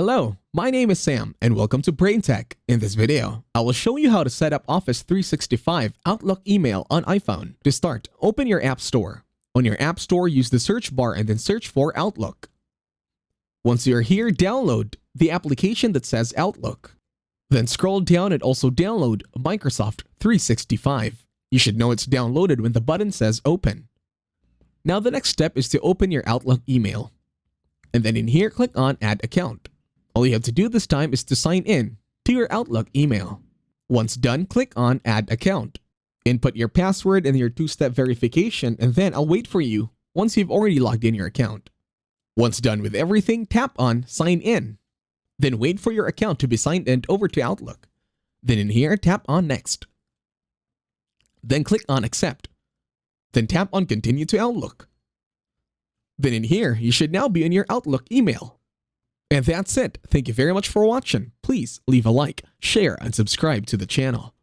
Hello, my name is Sam and welcome to Brain Tech. In this video, I will show you how to set up Office 365 Outlook email on iPhone. To start, open your App Store. On your App Store, use the search bar and then search for Outlook. Once you're here, download the application that says Outlook. Then scroll down and also download Microsoft 365. You should know it's downloaded when the button says Open. Now the next step is to open your Outlook email. And then in here, click on Add Account. All you have to do this time is to sign in to your Outlook email. Once done, click on Add Account. Input your password and your two-step verification, and then I'll wait for you once you've already logged in your account. Once done with everything, tap on Sign In. Then wait for your account to be signed in over to Outlook. Then in here, tap on Next. Then click on Accept. Then tap on Continue to Outlook. Then in here, you should now be in your Outlook email. And that's it. Thank you very much for watching. Please leave a like, share, and subscribe to the channel.